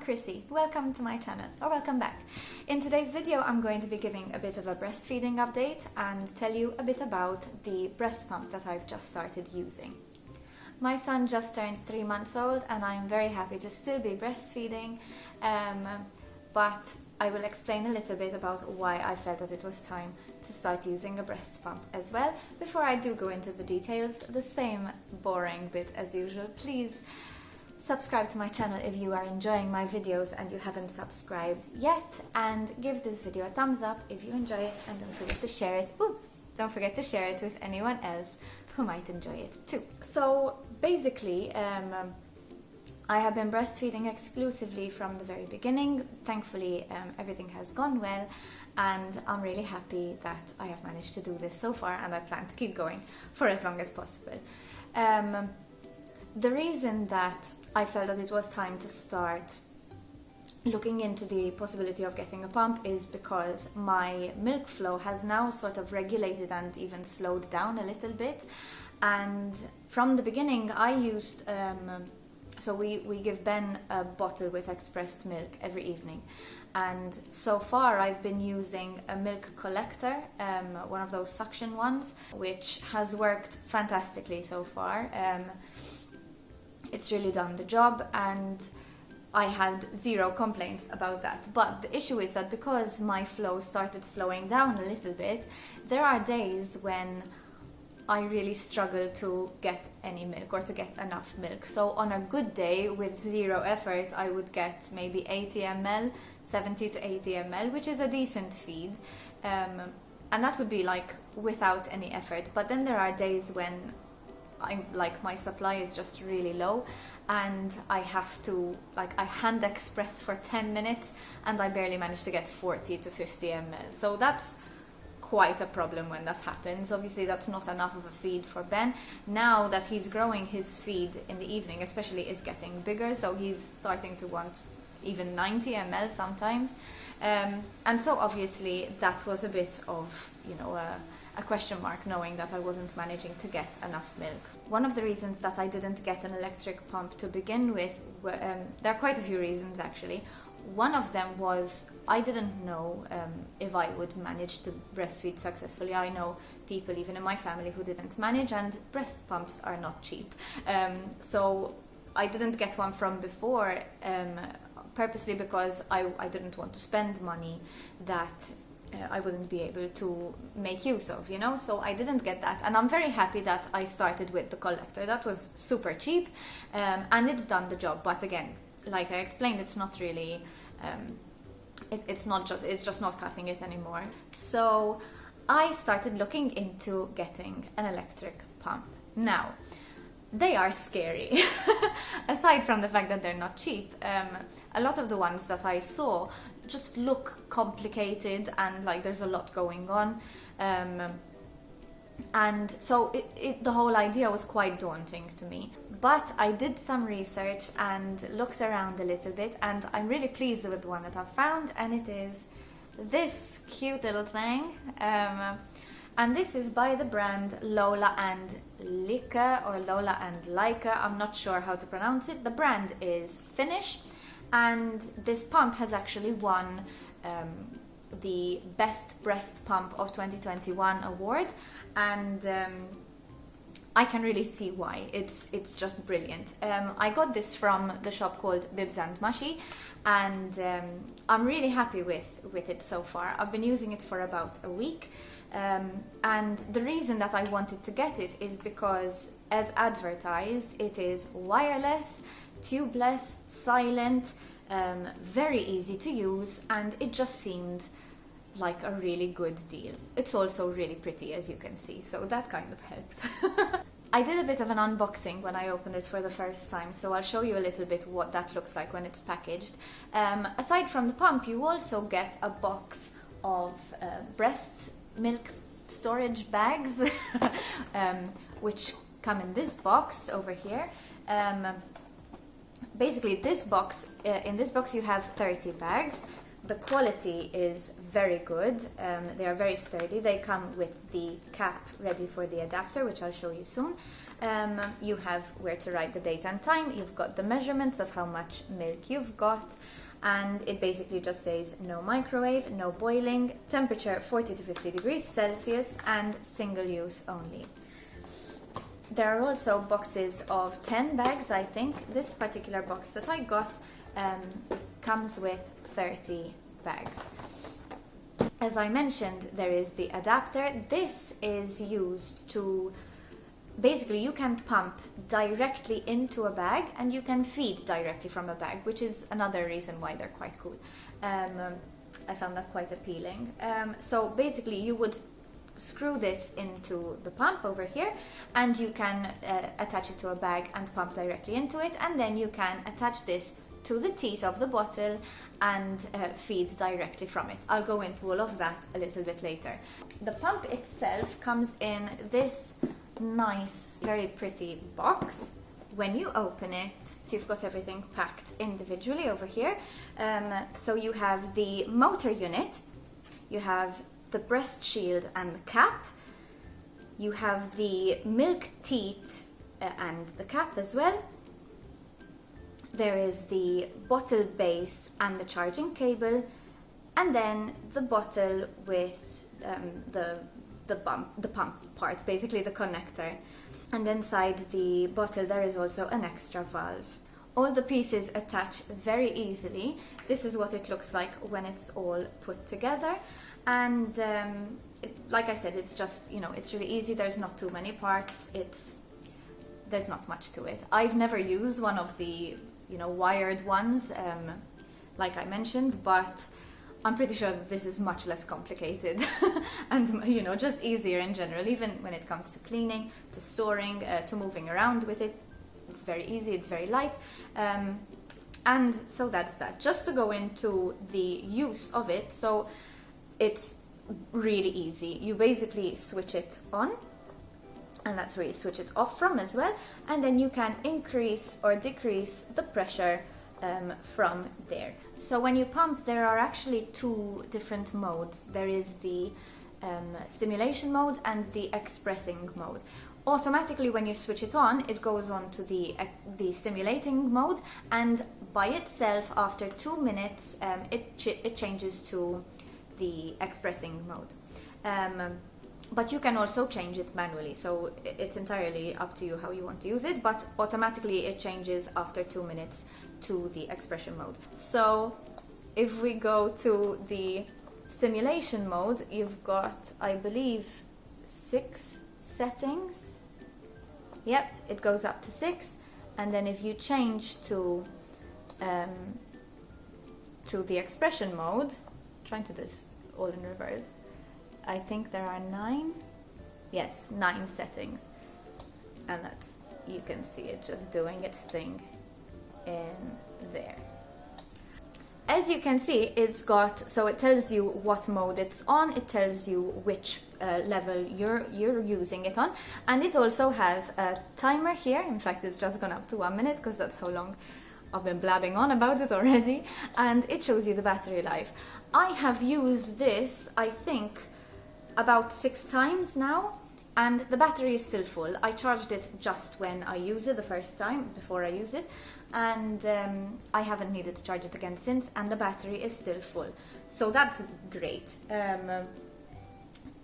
Chrissy. Welcome to my channel, or welcome back. In today's video I'm going to be giving a bit of a breastfeeding update and tell you a bit about the breast pump that I've just started using. My son just turned 3 months old and I'm very happy to still be breastfeeding, but I will explain a little bit about why I felt that it was time to start using a breast pump as well. Before I do go into the details, the same boring bit as usual, please subscribe to my channel if you are enjoying my videos and you haven't subscribed yet, and give this video a thumbs up if you enjoy it, and don't forget to share it. Don't forget to share it with anyone else who might enjoy it too. So basically, I have been breastfeeding exclusively from the very beginning. Thankfully, everything has gone well, and I'm really happy that I have managed to do this so far, and I plan to keep going for as long as possible. The reason that I felt that it was time to start looking into the possibility of getting a pump is because my milk flow has now sort of regulated and even slowed down a little bit. And from the beginning I used, so we give Ben a bottle with expressed milk every evening. And so far I've been using a milk collector, one of those suction ones, which has worked fantastically so far. It's really done the job and I had zero complaints about that. But the issue is that because my flow started slowing down a little bit, there are days when I really struggle to get any milk or to get enough milk. So on a good day with zero effort, I would get maybe 80 ml, 70 to 80 ml, which is a decent feed. And that would be like without any effort. But then there are days when my supply is just really low and I have to, I hand express for 10 minutes and I barely manage to get 40 to 50 ml. So that's quite a problem when that happens. Obviously that's not enough of a feed for Ben. Now that he's growing, his feed in the evening especially is getting bigger, so he's starting to want even 90 ml sometimes. And so obviously that was a bit of, a question mark, knowing that I wasn't managing to get enough milk. One of the reasons that I didn't get an electric pump to begin with, there are quite a few reasons actually. One of them was I didn't know if I would manage to breastfeed successfully. I know people even in my family who didn't manage, and breast pumps are not cheap. So I didn't get one from before, purposely because I didn't want to spend money that I wouldn't be able to make use of, so I didn't get that. And I'm very happy that I started with the collector. That was super cheap, and it's done the job. But again, like I explained, it's not really, it's just not cutting it anymore. So I started looking into getting an electric pump. Now, they are scary. Aside from the fact that they're not cheap, a lot of the ones that I saw just look complicated and like there's a lot going on. And so the whole idea was quite daunting to me. But I did some research and looked around a little bit, and I'm really pleased with the one that I've found, and it is this cute little thing. And this is by the brand Lola Lykke, or Lola Lykke, I'm not sure how to pronounce it. The brand is Finnish, and this pump has actually won the Best Breast Pump of 2021 award, and I can really see why. It's just brilliant. I got this from the shop called Bibs Mushie, and I'm really happy with it so far. I've been using it for about a week. And the reason that I wanted to get it is because, as advertised, it is wireless, tubeless, silent, very easy to use, and it just seemed like a really good deal. It's also really pretty, as you can see, so that kind of helped. I did a bit of an unboxing when I opened it for the first time, so I'll show you a little bit what that looks like when it's packaged. Aside from the pump, you also get a box of breast milk storage bags, which come in this box over here. Basically, this box, in this box you have 30 bags. The quality is very good. They are very sturdy. They come with the cap ready for the adapter, which I'll show you soon. You have where to write the date and time. You've got the measurements of how much milk you've got, and it basically just says no microwave, no boiling, temperature 40 to 50 degrees Celsius, and single use only. There are also boxes of 10 bags, I think. This particular box that I got comes with 30 bags. As I mentioned, there is the adapter. This is used to, basically you can pump directly into a bag and you can feed directly from a bag, which is another reason why they're quite cool. I found that quite appealing. So basically you would screw this into the pump over here, and you can attach it to a bag and pump directly into it, and then you can attach this to the teat of the bottle and feed directly from it. I'll go into all of that a little bit later. The pump itself comes in this nice, very pretty box. When you open it, you've got everything packed individually over here. So you have the motor unit, you have the breast shield and the cap, you have the milk teat and the cap as well. There is the bottle base and the charging cable, and then the bottle with the pump part, basically the connector. And inside the bottle there is also an extra valve. All the pieces attach very easily. This is what it looks like when it's all put together. And like I said, it's just, it's really easy. There's not too many parts. There's not much to it. I've never used one of the, wired ones, like I mentioned, but I'm pretty sure that this is much less complicated and, just easier in general, even when it comes to cleaning, to storing, to moving around with it. It's very easy, it's very light. And so that's that. Just to go into the use of it, so it's really easy. You basically switch it on, and that's where you switch it off from as well, and then you can increase or decrease the pressure from there. So when you pump, there are actually two different modes. There is the stimulation mode and the expressing mode. Automatically when you switch it on, it goes on to the stimulating mode, and by itself after 2 minutes it changes to the expressing mode. But you can also change it manually, so it's entirely up to you how you want to use it, but automatically it changes after 2 minutes to the expression mode. So if we go to the stimulation mode, you've got, I believe, 6 settings. Yep, it goes up to 6, and then if you change to the expression mode, trying to do this all in reverse, I think there are 9. Yes, 9 settings, and that's, you can see it just doing its thing in there. As you can see, it's got, so it tells you what mode it's on, it tells you which level you're using it on, and it also has a timer here. In fact, it's just gone up to 1 minute because that's how long I've been blabbing on about it already, and it shows you the battery life. I have used this, I think, about 6 times now, and the battery is still full. I charged it just when I used it the first time, before I used it, and I haven't needed to charge it again since, and the battery is still full. So that's great.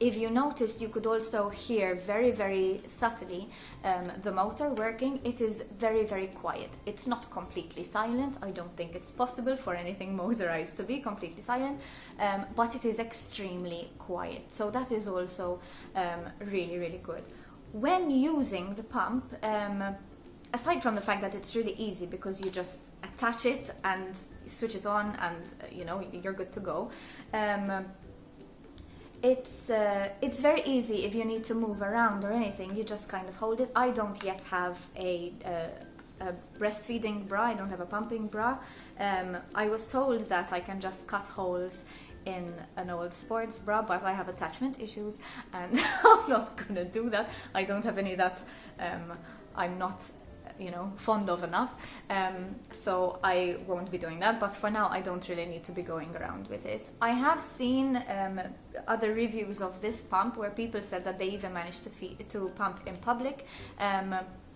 If you noticed, you could also hear very, very subtly the motor working. It is very, very quiet. It's not completely silent. I don't think it's possible for anything motorized to be completely silent, but it is extremely quiet. So that is also really, really good. When using the pump, aside from the fact that it's really easy because you just attach it and switch it on and you're good to go, it's very easy. If you need to move around or anything, you just kind of hold it. I don't yet have a breastfeeding bra. I don't have a pumping bra. I was told that I can just cut holes in an old sports bra, but I have attachment issues and I'm not gonna do that. I don't have any that I'm not fond of enough. So I won't be doing that, but for now I don't really need to be going around with it. I have seen other reviews of this pump where people said that they even managed to pump in public.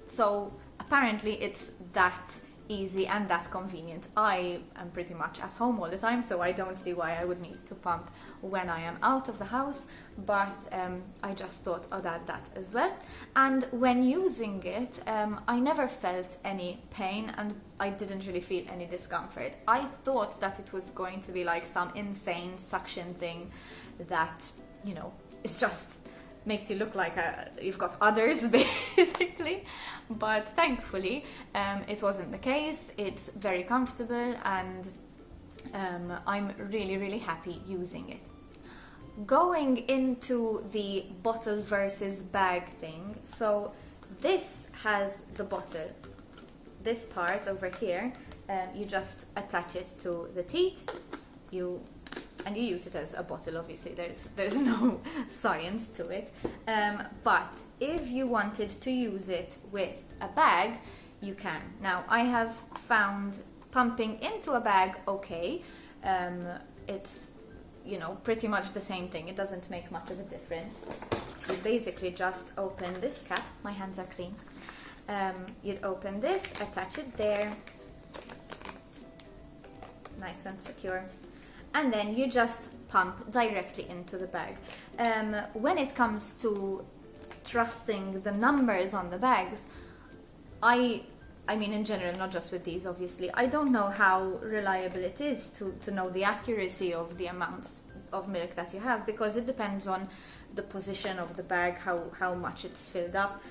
So apparently it's that easy and that convenient. I am pretty much at home all the time, so I don't see why I would need to pump when I am out of the house, but I just thought I'd add that as well. And when using it, I never felt any pain and I didn't really feel any discomfort. I thought that it was going to be like some insane suction thing that, it's just makes you look like you've got udders basically, but thankfully it wasn't the case. It's very comfortable and I'm really happy using it. Going into the bottle versus bag thing, so this has the bottle, this part over here, you just attach it to the teat, and you use it as a bottle. Obviously there's no science to it, but if you wanted to use it with a bag, you can. Now I have found pumping into a bag okay. It's pretty much the same thing. It doesn't make much of a difference. You basically just open this cap. My hands are clean. You'd open this, attach it there, nice and secure, and then you just pump directly into the bag. When it comes to trusting the numbers on the bags, I mean in general, not just with these obviously, I don't know how reliable it is to know the accuracy of the amount of milk that you have, because it depends on the position of the bag, how much it's filled up.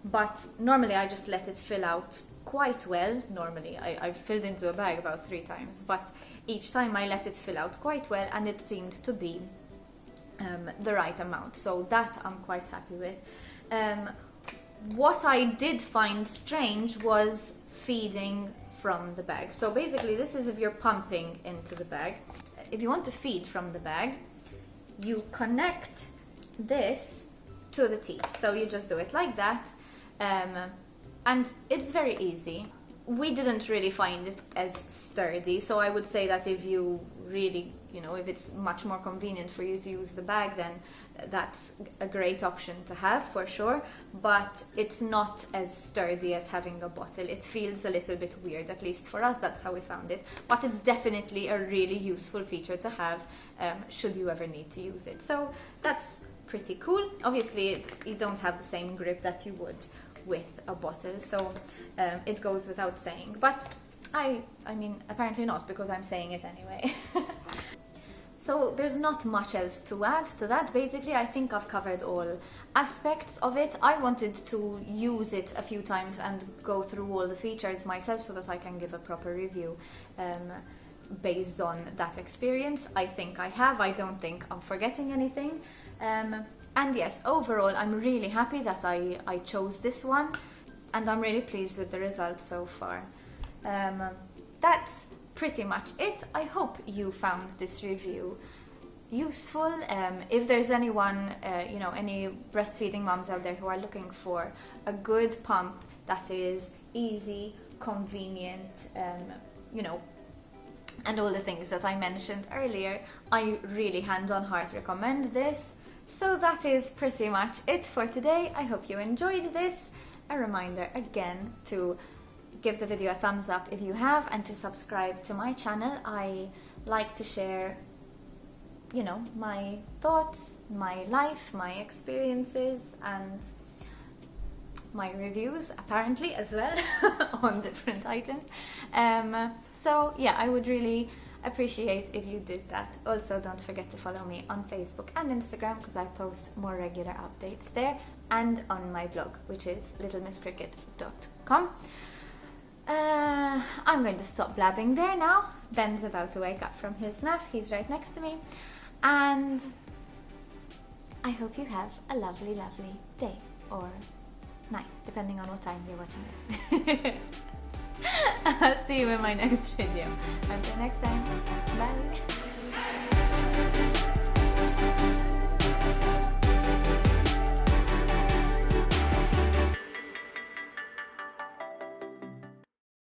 But normally I just let it fill out quite well. Normally I've filled into a bag about 3 times, but each time I let it fill out quite well and it seemed to be the right amount, so that I'm quite happy with. What I did find strange was feeding from the bag. So basically this is if you're pumping into the bag. If you want to feed from the bag, you connect this to the teat. So you just do it like that, and it's very easy. We didn't really find it as sturdy, so I would say that if you really, if it's much more convenient for you to use the bag, then that's a great option to have for sure, but it's not as sturdy as having a bottle. It feels a little bit weird, at least for us, that's how we found it, but it's definitely a really useful feature to have should you ever need to use it. So that's pretty cool. Obviously you don't have the same grip that you would with a bottle, so it goes without saying, but I mean apparently not, because I'm saying it anyway. So there's not much else to add to that. Basically I think I've covered all aspects of it. I wanted to use it a few times and go through all the features myself so that I can give a proper review based on that experience. I think I have. I don't think I'm forgetting anything. And yes, overall I'm really happy that I chose this one, and I'm really pleased with the results so far. That's pretty much it. I hope you found this review useful. If there's anyone, any breastfeeding moms out there who are looking for a good pump that is easy, convenient, and all the things that I mentioned earlier, I really hand on heart recommend this. So that is pretty much it for today. I hope you enjoyed this. A reminder again to give the video a thumbs up if you have, and to subscribe to my channel. I like to share, my thoughts, my life, my experiences, and my reviews apparently as well on different items. So yeah, I would really appreciate if you did that. Also, don't forget to follow me on Facebook and Instagram, because I post more regular updates there, and on my blog, which is littlemisscricket.com. I'm going to stop blabbing there now. Ben's about to wake up from his nap. He's right next to me. And I hope you have a lovely, lovely day or night, depending on what time you're watching this. I'll see you in my next video. Until next time, bye!